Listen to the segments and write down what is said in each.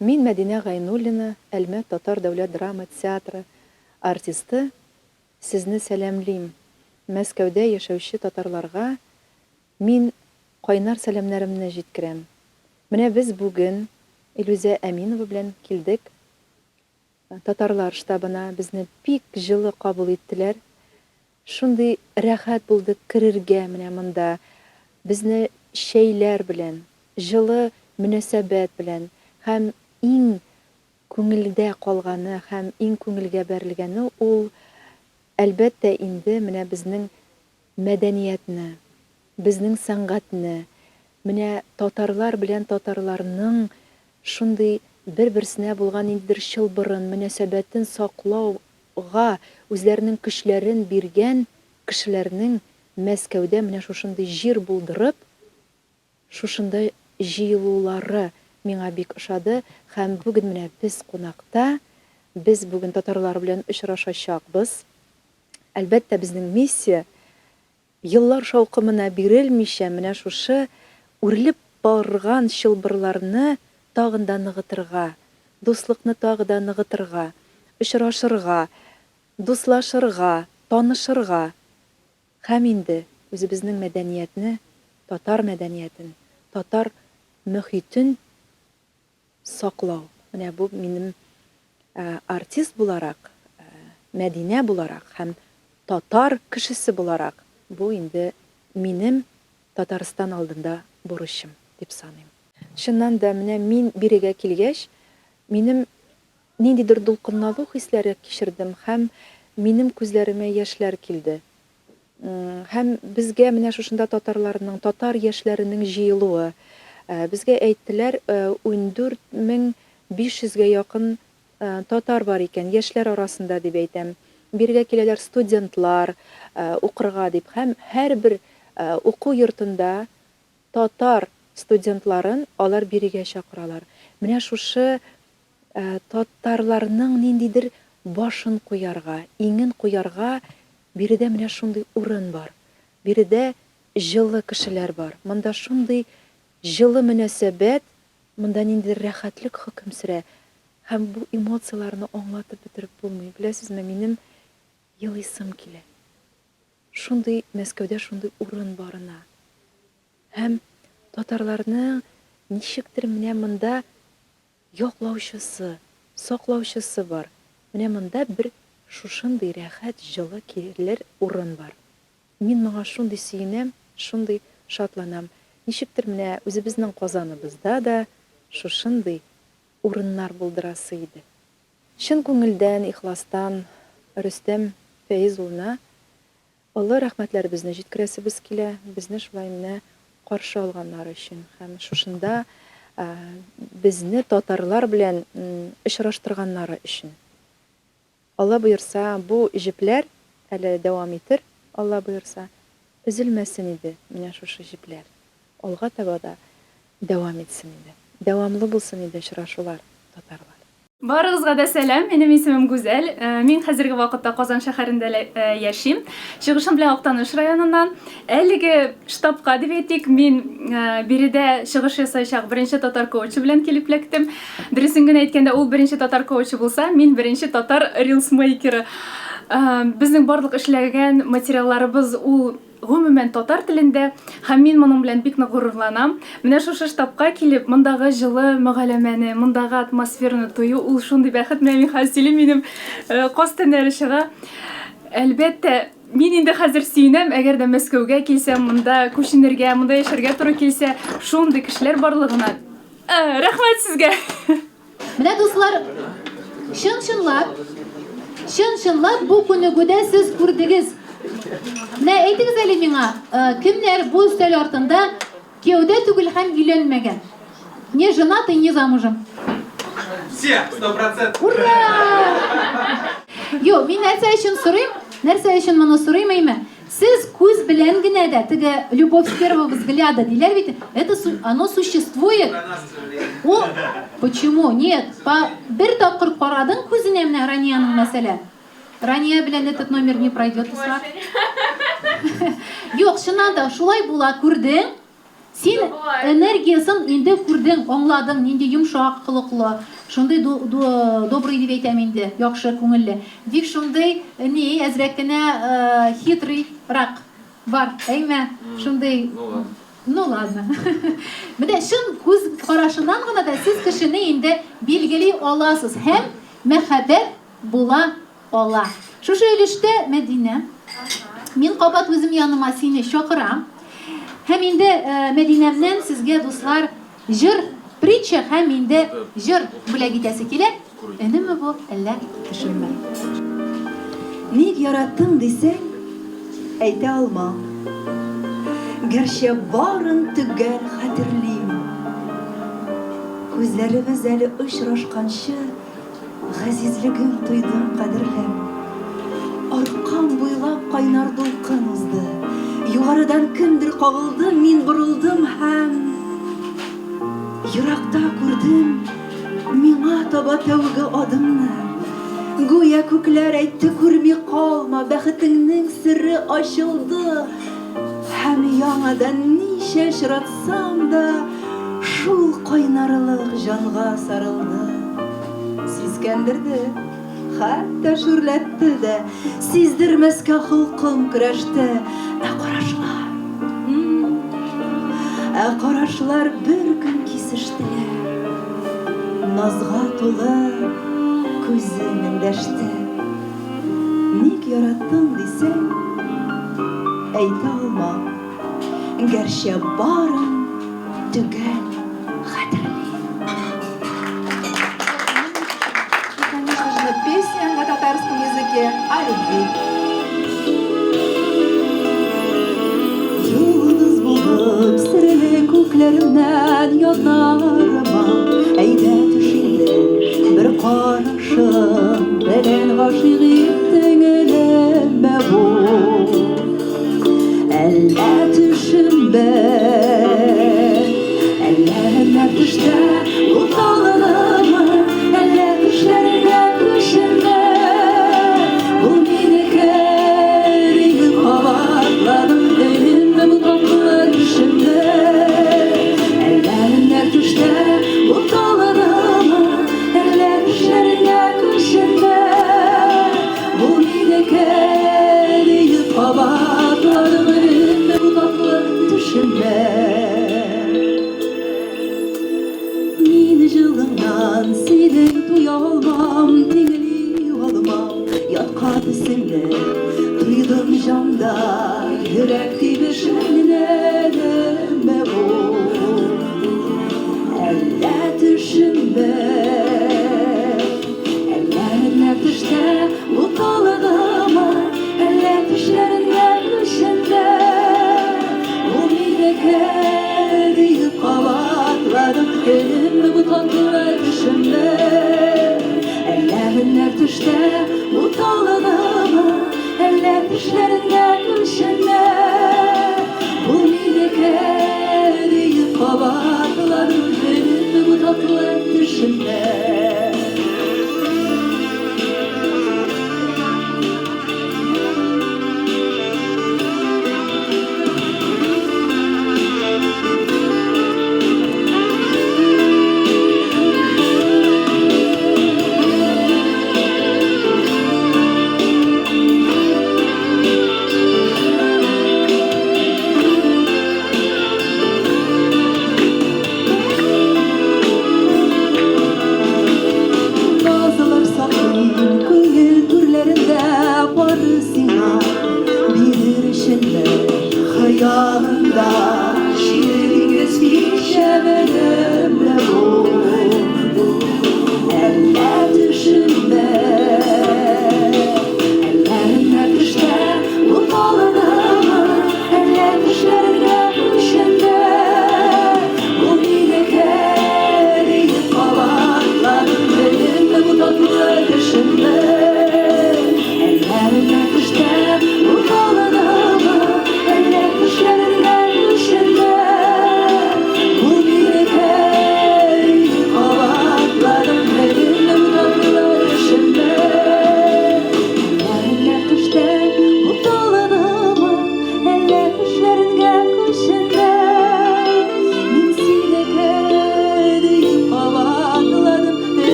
Мин Мәдинә Гайнуллина, Әлмәт Татар дәүләт драма театры артисты. Сезне сәламлим. Мәскәүдә яшәүче татарларга мин кайнар сәламнәремне җиткерәм. Менә без бүген Илүзә Әминова белән килдек. Татарлар штабына безне бик җылы кабул иттеләр. Шундый рәхәт булды керергә менә монда. Безне шәйләр белән, җылы мөнәсәбәт белән һәм иң күңелдә калганы һәм иң күңелгә бәрелгәне ул әлбәттә инде менә безнең мәдәниятне, безнең сәнгатьне, менә татарлар белән татарларның шундый бер-берсенә булган индер чылбырын, мөнәсәбәтен саклауга үзләренең көчләрен биргән кешеләрнең Мәскәүдә менә шушындый җир булдырып, шушында җыелулары миңа бик ошады һәм бүген менә без кунакта, без бүген татарлар белән очрашачакбыз. Әлбәттә безнең миссия еллар шаукымына бирелмичә менә шушы үрелеп барган чылбырларны тагын да ныгытырга, дуслыкны тагы да ныгытырга, очрашырга, дуслашырга, танышырга һәм инде үзебезнең мәдәниятне, татар мәдәниятен, татар мөхитен саклау. Менә бу минем артист буларак, Мәдинә буларак һәм татар кешесе буларак, бу инде минем Татарстан алдында бурычым дип саныйм. Чыннан да менә мин бирегә килгәч, минем ниндидер дулкынлану хисләре кичердем һәм минем күзләремә яшьләр килде. Һәм безгә менә шушында татарларның, татар яшьләренең җыелуы. Безгә әйттеләр, 14500-гә якын татар бар икән, яшьләр арасында дип әйтәм. Биргә киләләр студентлар укырга дип һәм һәрбер уку йортында татар студентларын алар бирегә чакыралар. Менә шушы татарларның ниндидер башын куярга, иңен куярга биредә менә шундый урын бар. Биредә җылы кешеләр бар. Монда шундый җылы мөнәсәбәт, монда ниндидер рәхәтлек хөкем сөрә. Һәм бу эмоцияларны аңлатып бетереп булмый. Беләсезме, минем елыйсым килә. Шундый Мәскәүдә шундый урын барына. Һәм татарларның ничектер менә монда яклаучысы, саклаучысы бар. Менә монда бер шушындый рәхәт җылы килер урын бар. Мин моңа шундый сөенәм, шундый шатланам. Ничектер менә үзебезнең Казаныбызда да шушындый урыннар булдырасы иде. Чын күңелдән, ихластан Рөстәм Фәиз улына олы рәхмәтләребезне җиткерәсебез килә, безне шулай менә каршы алганнары өчен һәм шушында безне татарлар белән очраштырганнары өчен. Алла боерса, бу җепләр әле дәвам итер, Алла боерса, өзелмәсен иде менә шушы җепләр. Алга таба да дәвам итсен иде. Дәвамлы булсын иде очрашулар татарлар. Барыгызга да сәлам, минем исемем Гүзәл. Мин хәзерге вакытта Казан шәһәрендә яшим. Чыгышым белән Актаныш районыннан. Әлеге штабка дип әйтик, мин биредә чыгыш ясаячак беренче татар коучы белән килеп эләктем. Дөресен генә әйткәндә, ул беренче татар коучы булса, мин беренче татар рилсмейкеры. Безнең барлык эшләгән материалларыбыз ул гомумән татар телендә, һәм мин моның белән бик нык горурланам. Менә шушы штабка килеп, мондагы җылы мөгаләмәне, мондагы атмосфераны тою, ул шундый бәхет менә мин хәзер минем костенәре чыга. Әлбәттә, мин инде хәзер сөенәм, әгәр дә Мәскәүгә килсәм, монда күченергә, монда яшәргә туры килсә, шундый кешеләр барлыгына. Рәхмәт сезгә. Менә дуслар, чын-чынлап бу күнегүдә сез күрдегез. Менә әйтегез әле миңа, кемнәр бу өстәл артында кияүдә түгел һәм өйләнмәгән? Не женаты, не замужем. Все, 100%. Ура! Йо, мин нәрсә өчен сорыйм? Нәрсә өчен моны сорыйм әйме? Сез күз белән генә дә теге любовь с первого взгляда диләр бит. Это оно существует. О, почему? Нет, бер тапкыр карадың күзенә менә Ранияның мәсәлә. Рания белән этот номер не пройдет, Ислам. Юк, чыннан да шулай була, күрдең. Син энергиясын инде күрдең, аңладың, нинди йомшак кылыклы, шундый добрый дип әйтәм инде, яхшы күңелле. Дик шундый ни әзрәк кенә хитрыйрак бар, әйме? Шундый. Ну ладно. Менә шун күз карашыннан гына да сез кешене инде билгели аласыз һәм мәхәббәт була ала. Шушы өлештә Мәдинә, мин кабат үзем яныма сине чакырам. Һәм инде Мәдинәмнән сезгә дуслар җыр, притча һәм инде җыр бүләк итәсе килә. Энеме бу, әллә төшенмәй. Ник яраттың дисәң, әйтә алмам. Гәрчә барын түгел хәтерлим. Күзләребез әле очрашканчы, газизлегем тойдым кадерләм. Аркам буйлап кайнар дулкын узды. Югарыдан кемдер кагылды, мин борылдым һәм еракта күрдем миңа таба тәүге адымны. Гүя күкләр әйтте, күрми калма, бәхетеңнең сыры ачылды. Һәм яңадан ничә очратсам да, шул кайнарлык җанга сарылды. Сискәндерде, хәтта шүрләтте дә, сиздермәскә холкым көрәште. Карашлар бер көн кисештеләр. Назга тулы күзем эндәште. Ник яраттың дисәң, әйтә алмам. Гәрчә барын түгел хәтерлим. Конечно же, песня на татарском языке о любви. Yıldız bulup sırrı köklerimden yanarıma, әйдә төшинде bir карашым белән гашыйк иттең әлемә бу. Әллә төшемдә, әллә менә төштә уталынымы, әллә төшләргә күчендә. Бу минеке ригы кабатладым дөнемне бу татлы төшемдә. Әллә менә төштә уталынымы, әллә төшләргә күчендә. Бу минеке ригы кабатладым дөнемне бу татлы төшемдә. Мин җылыңнан сине туя алмам, тиңли алмам, ятка төсеңне тойдым җанда, йөрәк тибешеннән әлемә бу. Әллә төшемдә, әллә менә төштә уталынымы, әллә төшләргә күчендә. Бу минеке ригы кабатладым дөнемне бу татлы төшемдә. Әллә менә төштә уталынымы, әллә төшләргә күчендә. Бу минеке ригы кабатладым дөнемне бу татлы төшемдә. Bazılar sakın köngül türlerinde barı sina, bilir içinde hayalında şiiriniz bir şeverimle bu. Eller düşümde, ellerine düşte utalınımı, eller düşlerine düşende. Bu mineke rigi kavatlarım benimle bu tatlı düşümde. Ellerine düşte utalınımı, eller düşlerine düşende. Bu mineke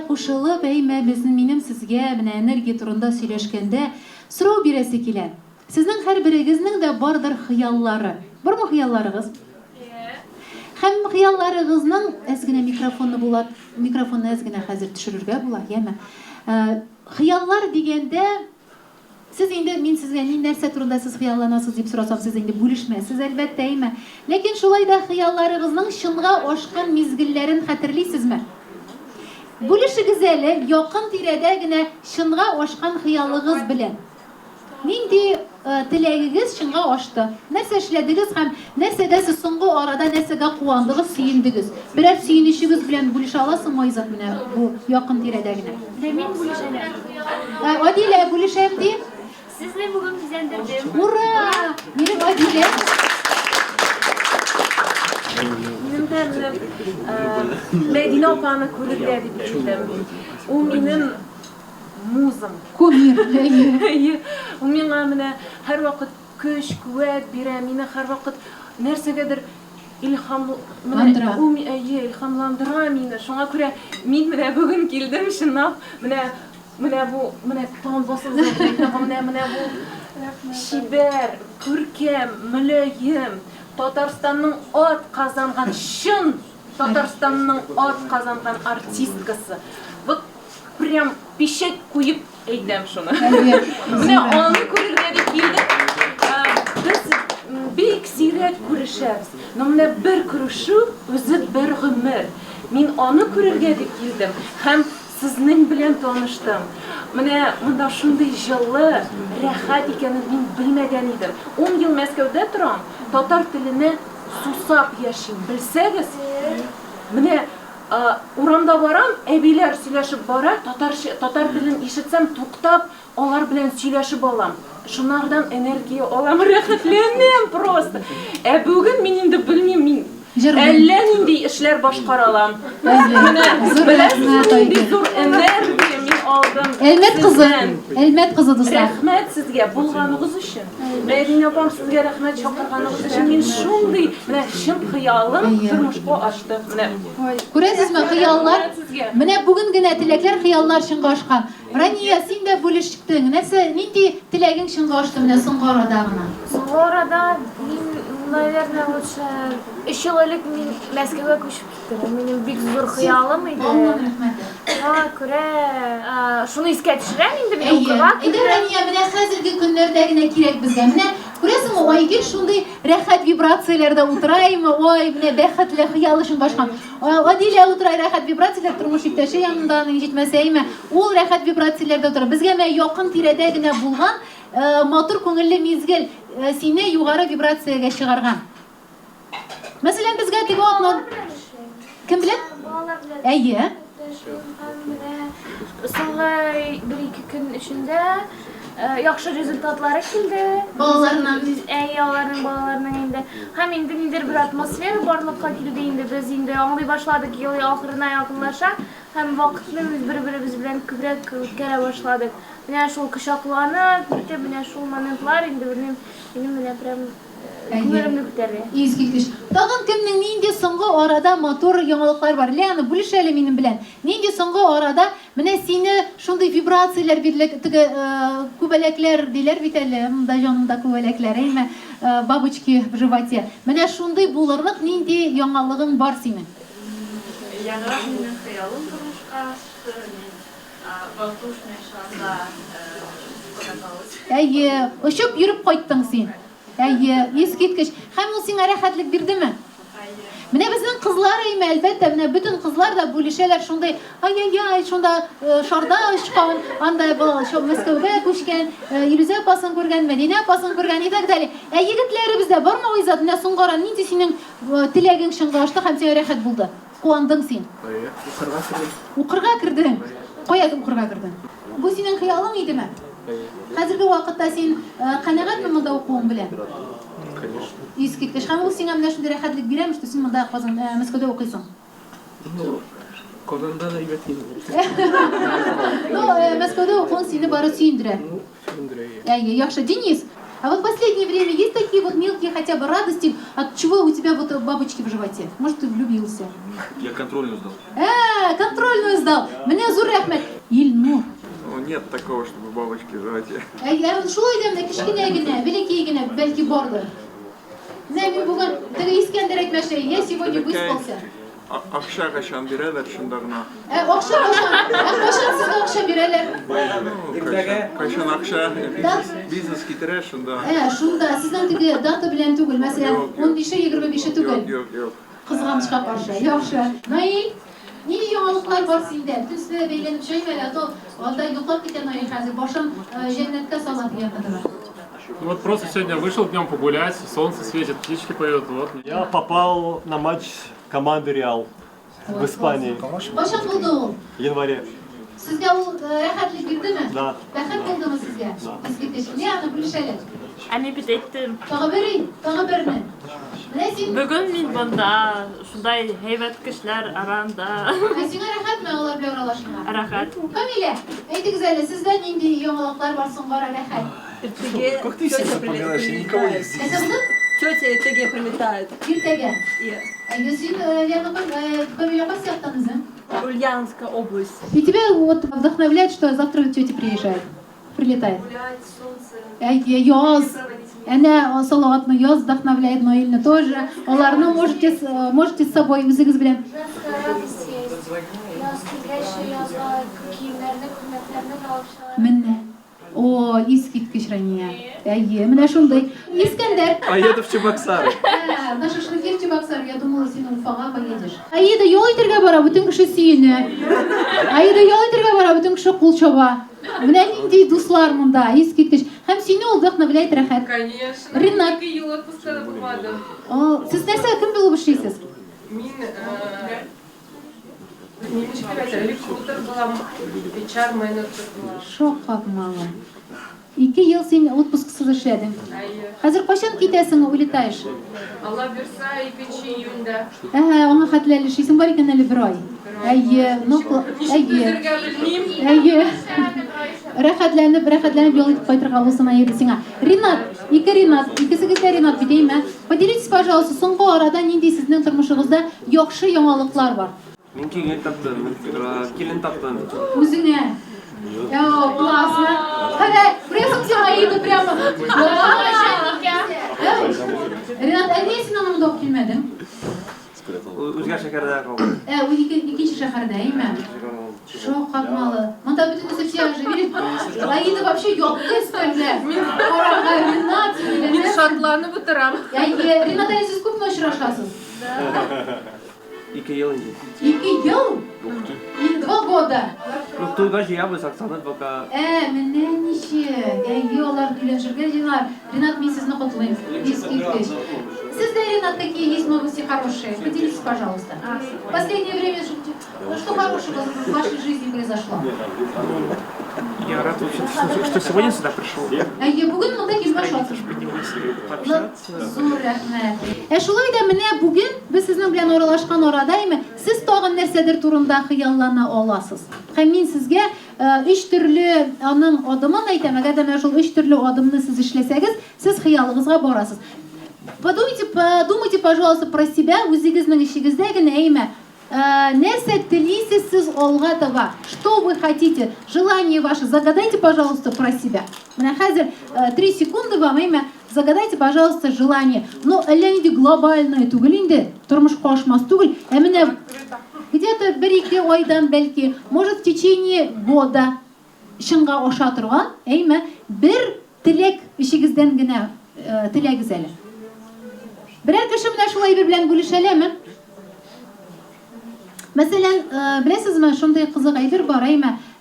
кушылып, әйме минем сезгә менә энергия турында сөйләшкәндә сорау бирәсе килә. Сезнең һәрберегезнең дә бардыр хыяллары. Бармы хыялларыгыз? Һәм хыялларыгызның әзгенә микрофонны була, микрофонны әзгенә хәзер төшерергә була, яме. Хыяллар дигәндә сез инде мин сезгә нәрсә турында сез хыялланасыз дип сорасам, сез инде бүлешмәсез әлбәттә, әйме. Ләкин шулай да хыялларыгызның чынга ашкан мизгелләрен хәтерлисезме? Бүлешегез әле якын тирәдә генә чынга ашкан хыялыгыз белән. Нинди теләгегез чынга ашты? Нәрсә эшләдегез һәм нәрсәдә сез соңгы арада нәрсәгә куандыгыз, сөендегез? Берәр сөенечегез белән бүлешә аласызмы Айзат менә бу якын тирәдә генә? Мин бүлешәләр. Адилә бүлешәм ди. Сезне бүген бизәндердем. Ура! Минем Адилә. Минем тәмлем Мәдинә апаны күрергә дип килдем. Ул минем музым. Кумир. Ул миңа менә һәр вакыт көч, куәт бирә, мине һәр вакыт нәрсәгәдер Илһамландыра. Ул илһамландыра мине. Шуңа күрә мин менә бүген килдем чынлап. Менә бу тан басылып менә бу шибәр, күркәм, мөлаем, Татарстанның ат казанган чын Татарстанның ат казанган артисткасы. Вот прям пишет куеп әйтәм шуны. Менә аны күрергә дип килдем. Без бик сирәк күрешәбез. Но менә бер күрешү үзе бер гомер. Мин аны күрергә дип килдем. Һәм сезнең белән таныштым. Менә монда шундый җылы, рәхәт икәнен мин белмәгән идем. 10 ел Мәскәүдә торам, татар теленә сусап яшим. Белсәгез, менә урамда барам, әбиләр сөйләшеп бара, татар телен ишетсәм туктап, алар белән сөйләшеп алам. Шунардан энергия алам, рәхәтләнәм просто. Бүген мин инде белмим, мин әллә нинди эшләр башкаралам. Менә зур энергия мин алдым. Әлмәт кызы дуслар. Рәхмәт сезгә булганыгыз өчен. Мәдинә апам сезгә рәхмәт чакырганыгыз өчен. Мин шундый менә чын хыялым тормышка ашты. Менә Күрәсезме, хыяллар? Менә бүген генә теләкләр, хыяллар чынга ашкан. Рания, син дә бүлештең. Нәрсә, нинди теләгең чынга ашты менә соңгы арада гына? Соңгы арада мин, наверное, лучше 3 ел элек мин Мәскәүгә күчеп киттем. Минем бик зур хыялым иде. Шуңа күрә шуны искә төшерәм инде мин укырга. Инде Рания, менә хәзерге көннәрдә генә кирәк безгә. Менә күрәсеңме, Айгөл шундый рәхәт вибрацияләрдә утыраймы? Ой, менә бәхетле хыял өчен башкан. Адилә утырай рәхәт вибрацияләр тормыш иптәше янында, җитмәсәйме, ул рәхәт вибрацияләрдә утыра. Безгә менә якын тирәдә генә булган матур күңелле мизгел сине югары вибрациягә чыгарган. Мәсәлән, безгә теге атны кем белән? Балалар белән. Әйе. Соңгы 1-2 көн эчендә яхшы результатлары килде. Балаларның Аларның балаларының инде һәм инде ниндидер бер атмосфера барлыкка килде инде. Без инде аңлый башладык, ел ахырына якынлаша һәм вакытны бер-беребез белән күбрәк үткәрә башладык. Менә шул кочакланып, менә шул моментлар инде минем белән прям күңелемне күтәрде. Искиткеч. Тагын кемнең нинди соңгы арада матур яңалыклар бар? Ләне бүлеш әле минем белән. Нинди соңгы арада менә сине шундый вибрацияләр бирелә, теге күбәләкләр диләр бит әле, монда җанымда күбәләкләр, әйме, бабочки в животе. Менә шундый булырлык нинди яңалыгың бар синең? Яңгырак минем хыялым тормышка ашты. Воздушный шарда каталась. Әйе, очып йөреп кайттың син. Әйе, искиткеч. Һәм ул сиңа рәхәтлек бирдеме? Менә безнең кызлар әйме, әлбәттә, менә бөтен кызлар да бүлешәләр шундый. Ай-яй-яй, шунда шарда очкан, анда Мәскәүгә күчкән, Илүзә апасын күргән, Мәдинә апасын күргән и так далее. Егетләребездә бармы Айзат, менә соңгы ара нинди синең теләгең чынга ашты һәм сиңа рәхәт булды? Куандың син? Укырга кердең. Кая укырга кердең? Бу синең хыялың идеме? Хәзерге вакытта син канәгатьме монда укуың белән? Конечно. Искиткеч. Һәм ул сиңа менә шундый рәхәтлек бирәме, что син монда Мәскәүдә укыйсың? Казанда да ибәтин. Ну, Мәскәүдә укуың сине бары сөендерә. Сөендерә. Әйе, яхшы. Денис, А вот в последнее время есть такие вот мелкие хотя бы радости, от чего у тебя вот бабочки в животе? Может, ты влюбился? Я контрольную сдал. Контрольную сдал. Меня зур рахмет. Ильнур. Ну, нет такого, чтобы бабочки в животе. Шулай демде кичкене генә, великий генә, бәлки бардыр. Менә мин бүген теге Искәндәр әйтмәшә, я сегодня выспался. Акша качан бирәләр шунда гына. Акча кашан сезгә акча бирәләр. Качан акша бизнес китерә шунда. Шунда сезнең теге дата белән түгел, мәсәлән, 15-25 түгел. Юк. Кызганычка каршы. Яхшы. Наил, ни яңалыклар бар синдә? Төсле бәйләнеп чәймәлә, то алдай йоклап китә Наил хәзер башын җәннәткә сала дигән кадәр. Вот просто сегодня вышел днем погулять, солнце светит, птички поют. Вот. Я попал на матч команды Реал в Испании Кашан булды ул? в январе. Сезгә ул рәхәтлек бирдеме? Да. Рәхәт булдымы сезгә? Искиткеч. Ни аны бүлешәләр? Әне бит әйттем. Тагы берне. Менә син, Бүген мин бында шундай һәйбәт кешеләр арасында сиңа рәхәтме алар белән аралашырга? рәхәт. Камилә, әйтегез әле, сездә нинди яңалыклар бар соңгара рәхәт? Как ты все запоминаешь? Никого не здесь. Тетя и Теге прилетает. Иртәгә. Син Камилә кайсы яктан үзең? Ульяновская область. И тебя вот вдохновляет, что завтра тетя приезжает, прилетает. Гулять, солнце. Яз. Она салатны яз вдохновляет, но Ильна тоже. Аларны можете с собой үзегез белән. Менә. О, искиткеч Рания. Менә шундый. Искәндәр. А еду в Чебоксары. На шашлыки в Чебоксар. Я думала, син Уфага поедешь. Аида ял итәргә бара, бүтән кеше сөенә. Аида ял итәргә бара, бүтән кеше кул чаба. Менә нинди дуслар монда, искиткеч. Һәм сине ул вдохновляет рәхәт. Конечно. Ринат. 2 ел отпуска булмады. Сез нәрсә кем булып эшлисез? Мин рекрутер булам, HR менеджер булам. Шок мала. 2 ел син отпусксыз эшләдең. Хәзер качан китәсең, улетаешь? Алла бирсә 2 июньдә. Аңа хәтле эшлисең бар икән әле бер ай. Рәхәтләнеп ял итеп кайтырга булсын Аида сиңа. Ринат, икесегез дә Ринат битәйме? Поделитесь, пожалуйста, соңгы арада нинди сезнең тормышыгызда яхшы яңалыклар бар? Мин килен таптым. Үзеңә. Классно. Хәдә, пресым син Аида прямо. Ринат, әйе син аны монда килмәдең? Үзгә шәһәрдә калдым. Икенче шәһәрдә, әйме? Шок катмалы. Монда бөтен социаль живет. Аида вообще якты өстәлдә. Ринат, Мин шатланып утырам. Ринат, сез күпме очрашасыз? 2 ел инде. 2 ел? 2 года. Ну, туйга җыябыз, Оксана пока. Менә ничек? Алар көйләшергә җыйнар. Ринат, мин сезне котлыйм. Искиткеч. Sizda, Ринат, какие есть новости хорошие? Поделитесь, пожалуйста. В последнее время что хорошего в вашей жизни произошло? Я рад вообще, что сегодня сюда пришел. Бүген монда килеп башласыз. Зур рәхмәт. Шулай да менә бүген без сезнең белән аралашкан арада сез тагын нәрсәдер турында хыяллана аласыз. Һәм мин сезгә 3 төрле аның адымын әйтәм. Әгәр дә менә шул 3 төрле адымны сез эшләсәгез, сез хыялыгызга барасыз. Подумайте, пожалуйста, про себя, үзегезнең ишегездә генә нәрсә телисез сез алга таба? Что вы хотите? Желание ваше загадайте, пожалуйста, про себя. Менә хәзер 3 секунды вам загадайте, пожалуйста, желание. Но әллә нинди глобальное түгел инде, тормышка ашмас түгел. Менә где-то 1-2 айдан бәлки, может в течение года чынга аша торган, бер теләк ишегездән генә теләгез әле. Берәр кеше менә шулай белән бүлешәләме? Мәсәлән, беләсезме, шундый кызык әйбер бар,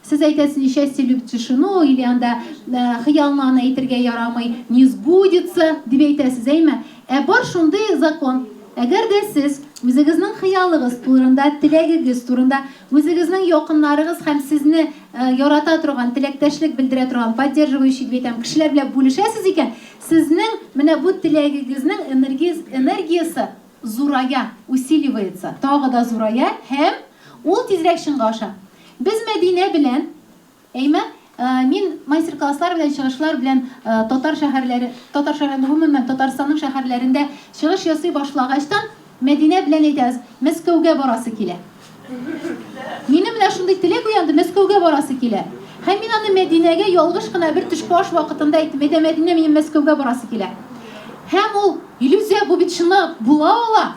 сез әйтәсез, счастье любит тишину, или анда хыялны әйтергә ярамый, не сбудется дип әйтәсез, бар шундый закон. Әгәр дә сез үзегезнең хыялыгыз турында, теләгегез турында, үзегезнең якыннарыгыз һәм сезне ярата торган, теләктәшлек белдерә торган, поддерживающий дип әйтәм, кешеләр белән бүлешәсез икән, сезнең менә бу теләгегезнең энергиясе зурая, усиливается, тагы да зурая һәм ул тизрәк чынга аша. Без Мәдинә белән, Мин мастер-класслар белән, чыгышлар белән татар шәһәрләрендә, гомумән Татарстанның шәһәрләрендә чыгыш ясый башлагачтан Мәдинә белән әйтәбез, Мәскәүгә барасы килә. Минем менә шундый теләк уянды, Мәскәүгә барасы килә. Һәм мин аны Мәдинәгә ялгыш кына бер төшке аш вакытында әйтеп, Мәдинә минем Мәскәүгә барасы килә. Һәм ул иллюзия бу бит шуны була ала.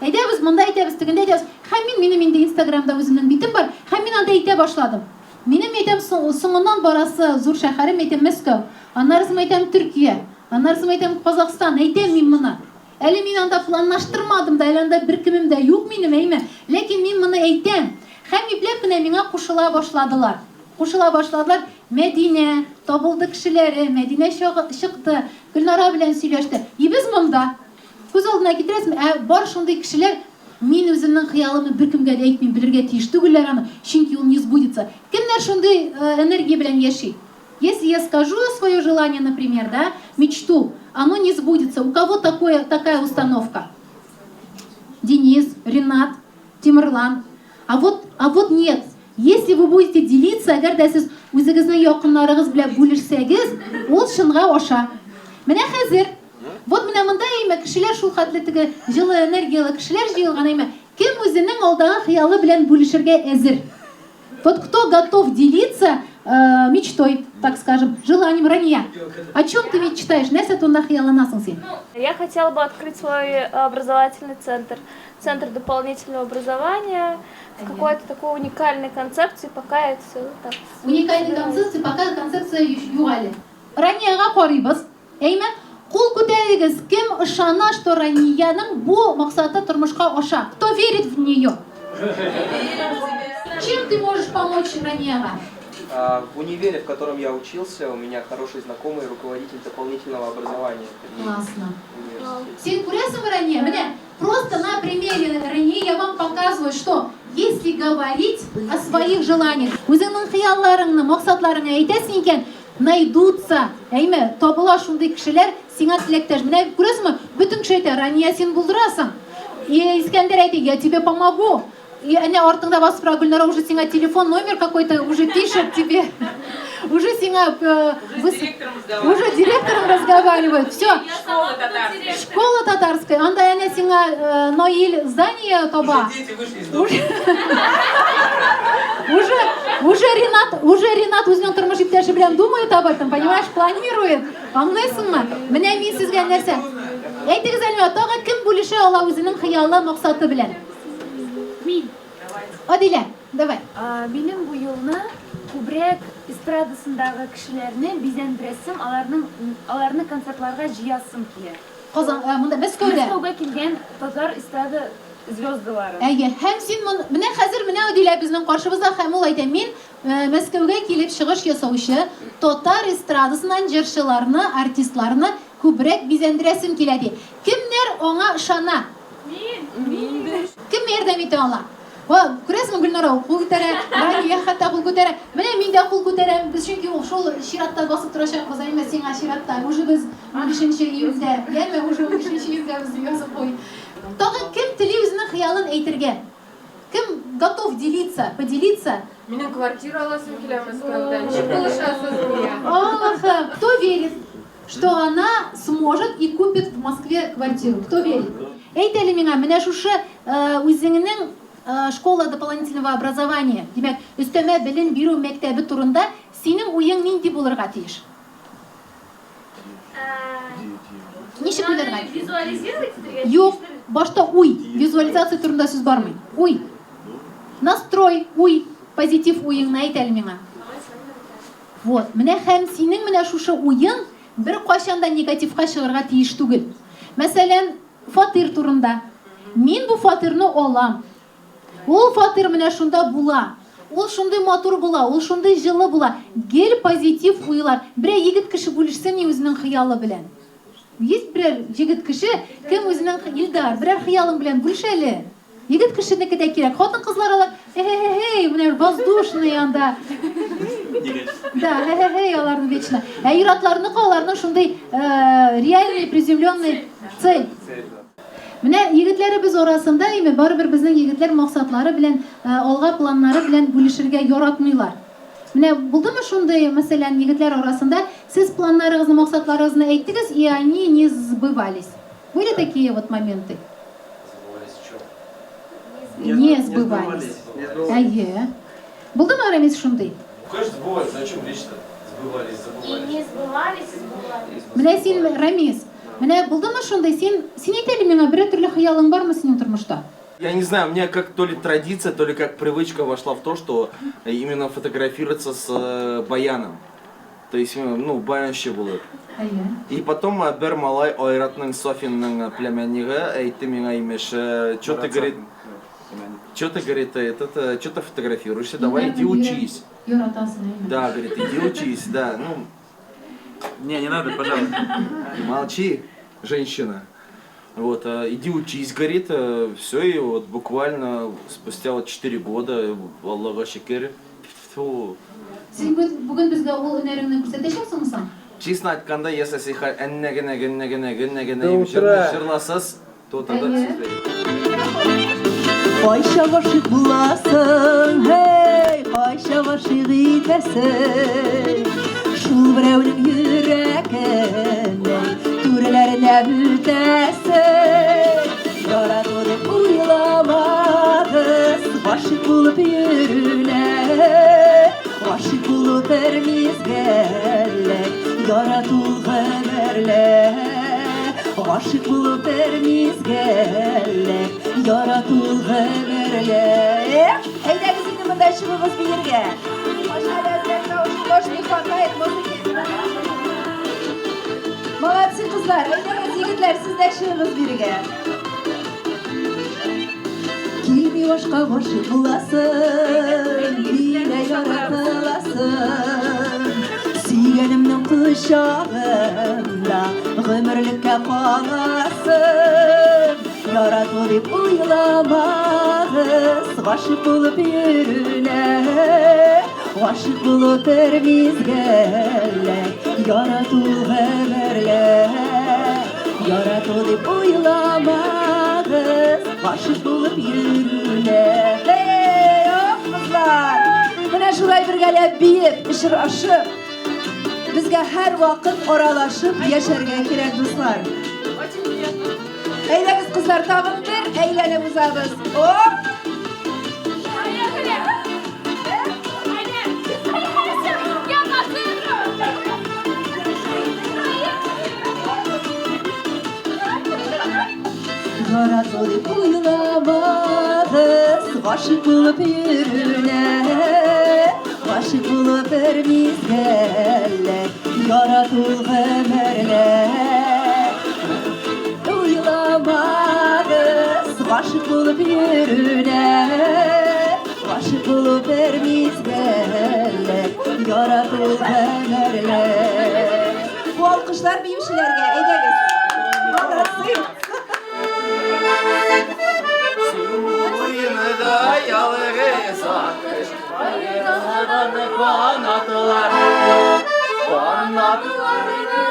Әйдәбез, монда әйтәбез, тегендә әйтәбез. Һәм минем инде Инстаграмда үземнең битем бар. Һәм мин анда әйтә башладым. Минем әйтәм соңыннан барасы зур шәһәрем әйтәм Мәскәү. Аннарсын әйтәм Төркия. Аннарсын әйтәм Казакстан. Әйтәм мин моны. Әле мин анда планлаштырмадым да, әле анда бер кемем дә юк минем, әйме. Ләкин мин моны әйтәм. Һәм ипләп кенә миңа кушыла башладылар. Мәдинә, табылды кешеләре, Мәдинә чыкты, Гөлнара белән сөйләште. Без монда. Күз алдына китерәсезме? Бар шундый кешеләр, мин үземнең хыялымны бер кемгә дә әйтмим, белергә тиеш түгелләр аны, чөнки ул не сбудется. Кемнәр шундый энергия белән яши? Если я скажу свое желание, например, да, мечту, оно не сбудется. У кого такая установка? Денис, Ренат, Тимирлан. А вот нет. Если вы будете делиться, әгәр дә сез үзегезнең якыннарыгыз белән бүлешсәгез, ул шынга аша. Менә хәзер, вот менә монда әйме кешеләр шул хәтле теге җылы энергиялы кешеләр җыелган әйме. Кем үзенең алдагы хыялы белән бүлешергә әзер? Вот кто готов делиться мечтой, так скажем, желанием Рания? О чем ты мечтаешь? Нәрсә тунда хыялланасың син? Я хотела бы открыть свой образовательный центр дополнительного образования, в какой-то такой уникальной концепции, пока это все так. Уникальной концепции, пока концепция югали. Ранияга карыйбыз. Әйме, кул күтәрегез, кем ышана, что Ранияның бу максатта тормышка аша? Кто верит в нее? Чем ты можешь помочь Ранияга? В универе, в котором я учился, у меня хороший знакомый руководитель дополнительного образования. Классно. Сен күрәсең Рания? Менә просто на примере Рания я вам показываю, что если говорить о своих желаниях, үзеңнең хыялларыңны, максатларыңны әйтәсең икән, найдутся. Әйме, табыла шундый кешеләр сиңа теләктәш. Менә күрәсеңме? Бүтән кеше әйтә, Рания син булдырасың. Искәндәр әйтә, я тебе помогу. И они артында басып тора, Гүлнара уже сиңа телефон номер какой-то уже пишет тебе. Уже сиңа уже директором разговаривает. Все. Школа татарская. Анда әнә сиңа Ноил здание таба. Уже Ренат үзенең тормыш иптәше белән думает об этом, понимаешь, планирует. Аңлайсыңмы? Менә мин сезгә нәрсә? Әйтегез әле, тагы кем бүлешә ала үзенең хыялы максаты белән? Адилә, давай. Минем бу елны күбрәк эстрадасындагы кешеләрне бизәндерәсем, аларны концертларга җыясым килә. Казан, монда Мәскәүгә килгән татар эстрада звездалары. Һәм син менә хәзер менә Адилә безнең каршыбызда һәм ул әйтә, мин Мәскәүгә килеп чыгыш ясаучы татар эстрадасыннан җырчыларны, артистларны күбрәк бизәндерәсем килә ди. Кемнәр аңа ышана? Мин. Кем ярдәм итә ала? Күрәсеңме, Гөлнара, кул күтәрә, Рания хәтта кул күтәрә. Менә мин дә кул күтәрәм. Без чөнки шул чиратта басып торачакбыз, әйме сиңа чиратта. Уже без 15 июньдә, яме уже 15 июньдә без язып куй. Тагы кем тели үзенең хыялын әйтергә? Кем готов делиться, поделиться? Минем квартира аласым килә Мәскәүдә. Ничек булышасыз миңа? Аллаһым, кто верит, что она сможет и купит в Москве квартиру? Кто верит? Әйт әле миңа, менә шушы үзеңнең школа дополнительного образования, демәк, өстәмә белем бирү мәктәбе турында синең уең нинди булырга тиеш? Ничек уйларга? Визуализировать? Юк, башта уй, визуализация турында сүз бармый. Уй. Настрой, уй, позитив уеңны әйт әле миңа. Вот, менә һәм синең менә шушы уең бер кайчанда негативка чыгарга тиеш түгел. Мәсәлән, фатир турында. Мин бу фатирны алам. Ул фатир менә шунда була. Ул шундый матур була, ул шундый җылы була. Гел позитив уйлар. Бер егет кеше бүлешсен үзенең хыялы белән. Есть бер егет кеше, кем үзенең Илдар, бер хыялың белән бүлеш әле. Егет кешенеке дә кирәк. Хатын кызлар алар, менә воздушный анда. Да, аларны вечно. Иратларны аларның шундый реальный, приземленный цель. Менә егетләребез арасында барыбер безнең егетләр максатлары белән, алга планнары белән бүлешергә яратмыйлар. Менә булдымы шундай, мәсәлән, егетләр арасында сез планнарыгызны, максатларыгызны әйттегез, и они не сбывались. Были такие вот моменты? Не сбывались. Әйе. Булдымы Рамис шундай? Конечно, сбывались. Зачем речь-то? Сбывались, забывались. И не сбывались, и сбывались. Менә син, Рамис, менә булдымы шундай, син әйтәле миңа бер төрле хыялың бармы синең тормышта? Я не знаю, у меня как то ли традиция, то ли как привычка вошла в то, что именно фотографироваться с баяном. То есть, ну, баянчы булып. И потом бер малай Айратның Софинның племянниге әйтте миңа имеш, что ты, говорит, что ты фотографируешься, давай иди учись. Да, говорит, иди учись, да, ну. Не надо, пожалуйста. Молчи, женщина. Вот, иди учись, говорит, все, и вот буквально спустя вот 4 года, Аллаха шикер, Син бүген безгә ул өнәреңне күрсәтәчәксеңме соң? Честно айтканда, если сиха эннегене жырласыз, то тогда Кайча гашык буласың, hey, кайча гашык итәсең. Шул берәүнең йөрәгенә түрәләренә бүтәсең. Ярату дип уйламагыз, гашык булып йөрүләр. Гашык булып бер мизгелләр, ярату гомерләр. Гашык булып бер мизгелләр, ярату гомерләр. Әйдәгез инде монда чыгыгыз биргә. Молодцы, кызлар, әйдәгез егетләр, сез дә чыгыгыз биргә. Килми башка гашык буласың, дилә яратыласың. Сөйгәнемнең кочагында гомерлеккә каласың. Ярату дип уйламагыз, гашык булып йөрүләр. Гашык булып бер мизгелләр, ярату гомерләр. Ярату дип уйламагыз, гашык булып йөрүләр. Эй, кызлар! Менә шулай бергәләп биеп, очрашып, безгә һәр вакыт аралашып яшәргә кирәк, дуслар. Әйдәгез, кызлар, тагын бер әйләнеп узабыз. Оп! Ярату дип уйламагыз, гашык булып йөрүләр. Гашык булып бер мизгелләр, ярату гомерләр. Уйламагыз, гашык булып йөрүләр. Гашык булып бер мизгелләр, ярату гомерләр. Бу алкышлар биючеләргә, әйдәгез. Молодцы! Суйныда ялгыз атыш, айырыларны канатлар, канатларны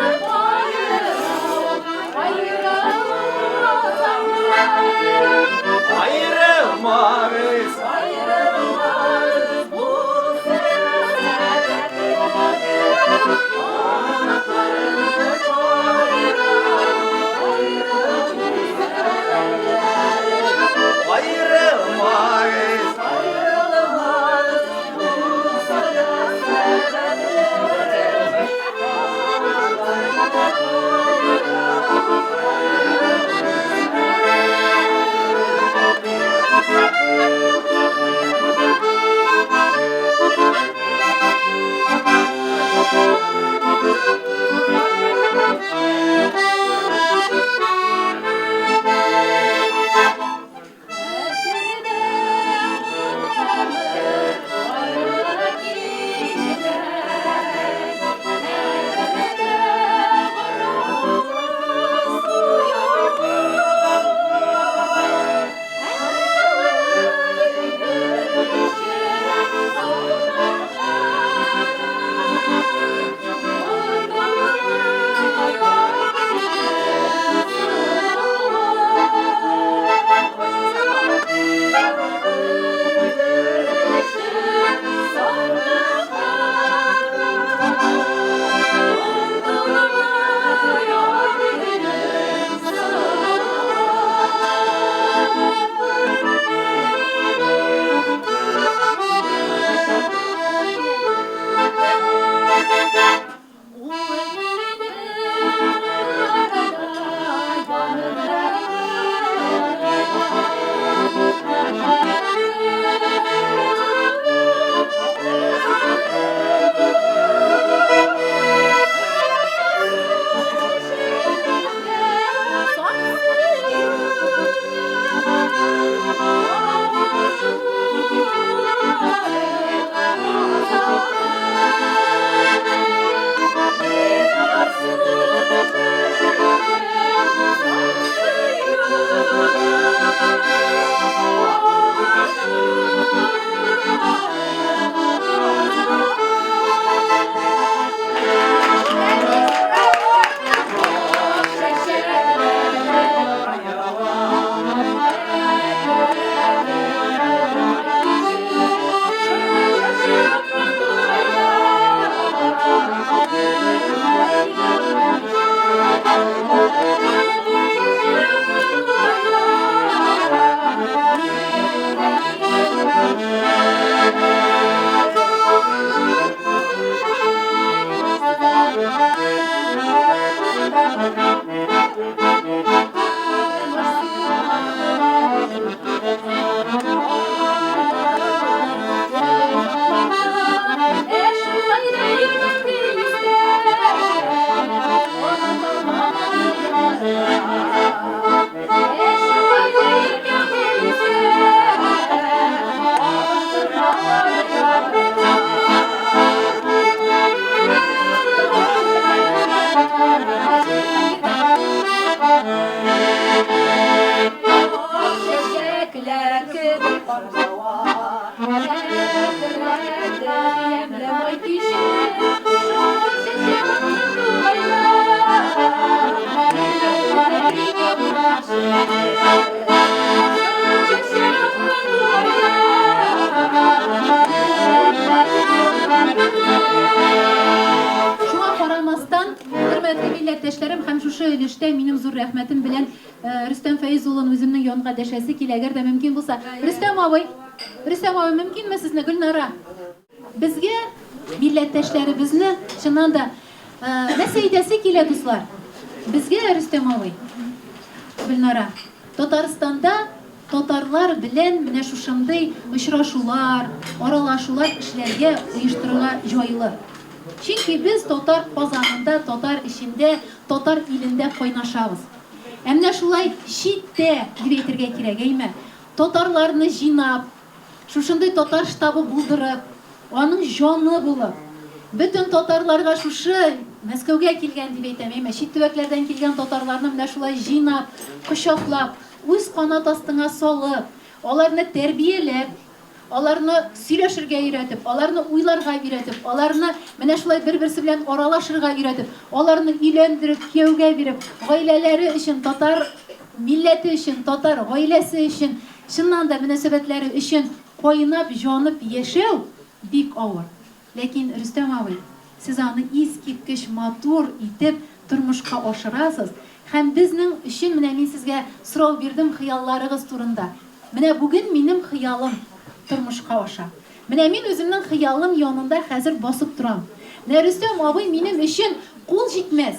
айырылмагыз, бу Şuna qaramasdan, hörmətli millətdaşlarım, həm şuşa өлüşdə mənim zor rəhmətim bilən Rüstəm Fəyizoğlu'nun özünün yanına dəşəsi ki, əgər də mümkün bulsa. Rüstəm abi, mümkünmü sizinlə Gülnara? Bizə millətdaşlarımızı şundan da nəsəydəsi ki, dostlar. Bizə Rüstəm abi, Gülnara, Tataristanda Tatarlar bilən mənə şuşanday uçraşular, aralaşular işlərə uyuşturuğa joyulur. Çünki biz Tatar qazanında, Tatar işində, Tatar ilində qaynaşabız. Әмнә шулай шитте дип әйтергә кирәк, әйме? Татарларны җыйнап, шушындай татар штабы булдырып, аның җаны булып, бөтен татарларга шушы Мәскәүгә килгән дип әйтәм, әйме? Чит төбәкләрдән килгән татарларны менә шулай җыйнап, кочаклап, үз канат астына салып, аларны тәрбияләп, аларны сөйләшергә өйрәтеп, аларны уйларга өйрәтеп, аларны менә шулай бер-берсе белән аралашырга өйрәтеп, аларны өйләндереп, кияүгә биреп, гаиләләре өчен, татар милләте өчен, татар гаиләсе өчен, чыннан да мөнәсәбәтләре өчен кайнап, җанып яшәү бик авыр. Ләкин Рөстәм абый, сез аны искиткеч матур итеп тормышка ашырасыз. Һәм безнең өчен менә мин сезгә сорау бирдем хыялларыгыз турында. Менә бүген минем хыялым тормышка аша. Менә мин үземнең хыялым янында хәзер басып торам. Менә Рөстәм абый минем өчен кул җитмәс.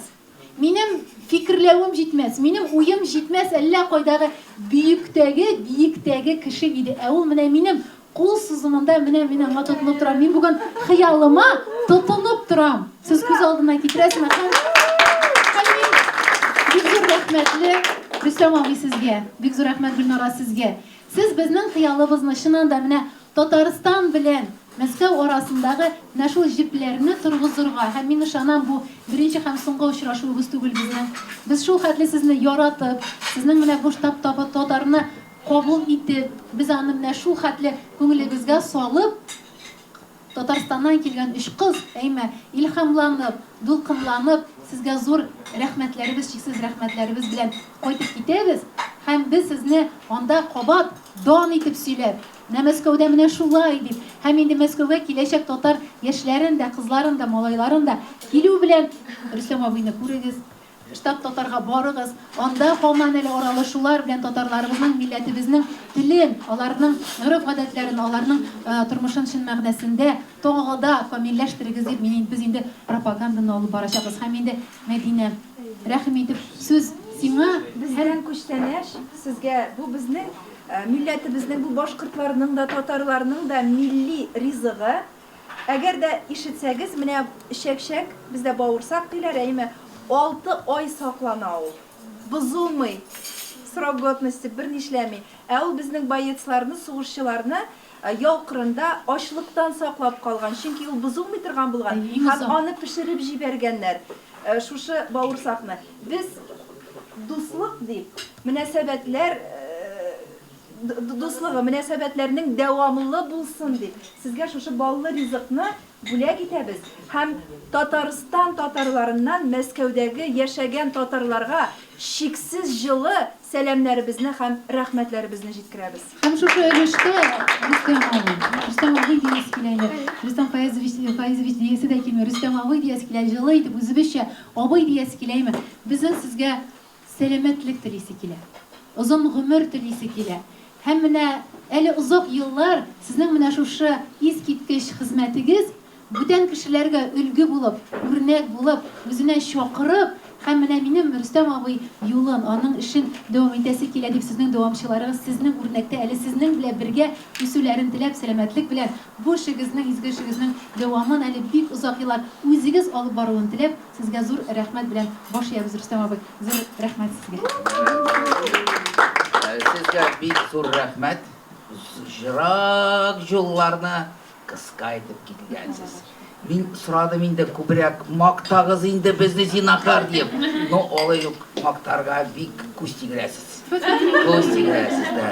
Минем фикерләвем җитмәс. Минем уем җитмәс әллә кайдагы биектәге кеше иде. Ә ул менә минем кул сузымында менә мин аңа тотынып торам. Мин бүген хыялыма тотынып торам. Сез күз алдына китерәсезме? Бик зур рәхмәтле Рөстәм абый сезгә. Бик зур рәхмәт Гөлнара сезгә. Сез безнең хыялыбызны чыннан да менә Татарстан белән Мәскәү арасындагы менә шул җипләрне торгызырга һәм мин ышанам бу беренче һәм соңгы очрашуыбыз түгел безнең. Без шул хәтле сезне яратып, сезнең менә бу штаб-табы татарны кабул итеп, без аны менә шул хәтле күңелебезгә салып, Татарстаннан килгән үч кыз, әйме, илһамланып, дулкынланып, сезгә зур рәхмәтләребез, чиксез рәхмәтләребез белән кайтып китәбез. Һәм без сезне анда кабат дан итеп сөйләп, менә Мәскәүдә менә шулай дип, һәм инде Мәскәүгә киләчәк татар яшьләрен дә, кызларын да, малайларын да килү белән Рөстәм абыйны күрегез, штаб татарга барыгыз, анда һаман әле аралашулар белән татарларыбызның, милләтебезнең телен, аларның гореф-гадәтләрен, аларның тормышын чын мәгънәсендә тагыда камилләштерегез дип без инде пропаганданы алып барачакбыз. Һәм инде Мәдинә, рәхим итеп сүз сиңа Бездән күчтәнәш, сезгә бу безнең милләтебезнең, бу башкортларның да, татарларның да милли ризыгы. Әгәр дә ишетсәгез, менә чәкчәк, бездә бавырсак диләр, әйме, 6 ай саклана ул. Бозылмый. Срок годности бер нишләми. Ә ул безнең боецларны, сугышчыларны яу кырында ачлыктан саклап калган. Чөнки ул бозылмый торган булган. Һәм аны пешереп җибәргәннәр. Шушы бавырсакны. Без дуслык дип, мөнәсәбәтләр дуслыгы, мөнәсәбәтләрнең дәвамлы булсын дип, сезгә шушы баллы ризыкны бүләк итәбез. Һәм Татарстан татарларыннан Мәскәүдәге яшәгән татарларга чиксез җылы сәламнәребезне һәм рәхмәтләребезне җиткерәбез. Һәм шушы өлештә Рөстәм абый диясе килә. Рөстәм Фәйзович диясе дә килмәй. Рөстәм абый диясе килә. Җылы итеп үзебезчә абый диясе киләме? Безнең сезгә сәламәтлек телисе килә. Озын гомер телисе килә. Һәм менә әле озак еллар сезнең менә шушы искиткеч хезмәтегез бүтән кешеләргә үлге булып, үрнәк булып, үзенә чакырып Һәм менә минем Рөстәм абый юлын, аның эшен дәвам итәсе килә дип сезнең дәвамчыларыгыз, сезнең үрнәктә әле сезнең белән бергә үсүләрен теләп, сәламәтлек белән бу эшегезнең, изге эшегезнең дәвамын әле бик озак еллар үзегез алып баруын теләп, сезгә зур рәхмәт белән баш иябез, Рөстәм абый. Зур рәхмәт сезгә. Сезгә бик зур рәхмәт. Жырак юлларны кыска итеп килгәнсез. Мин сорадым инде күбрәк мактагыз инде безне зинакар дип. Но алай ук мактарга бик күз тигерәсез. Күз тигерәсез дә.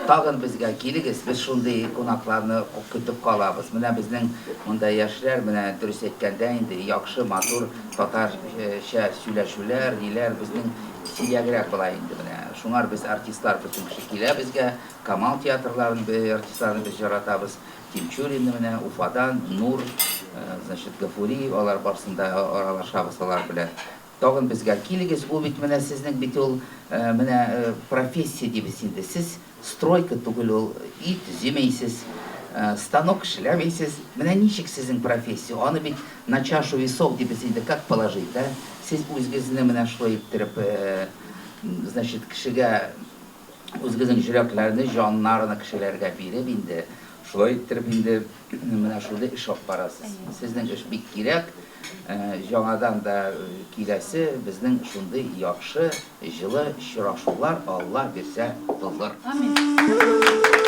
Тагын безгә килегез, без шундый кунакларны көтеп калабыз. Менә безнең монда яшьләр, менә дөрес әйткәндә инде яхшы матур татарча сөйләшүләр, ниләр безнең сиягрәк була инде менә. Шуңар без артистлар бөтен кеше килә безгә, Камал театрларын артистларын без яратабыз. Тимчурин менә Уфадан, Нур, значит, Гафури, алар барсында аралашабыз алар белән. Тагын безгә килегез, ул бит менә сезнең бит ул менә профессия дибез инде. Сез стройка түгел ул, ит зимейсез, станок эшләмәйсез. Менә ничек сезнең профессия? Аны бит на чашу весов дибез инде, как положить, да? Сез үзегезне менә шулай иттереп, значит, кешегә үзегезнең йөрәкләрне, җаннарны кешеләргә биреп инде, шулай иттереп инде менә шундый эш алып барасыз. Сезнең эш бик кирәк. Яңадан да киләсе безнең шундый яхшы, җылы очрашулар Алла бирсә булыр. Амин.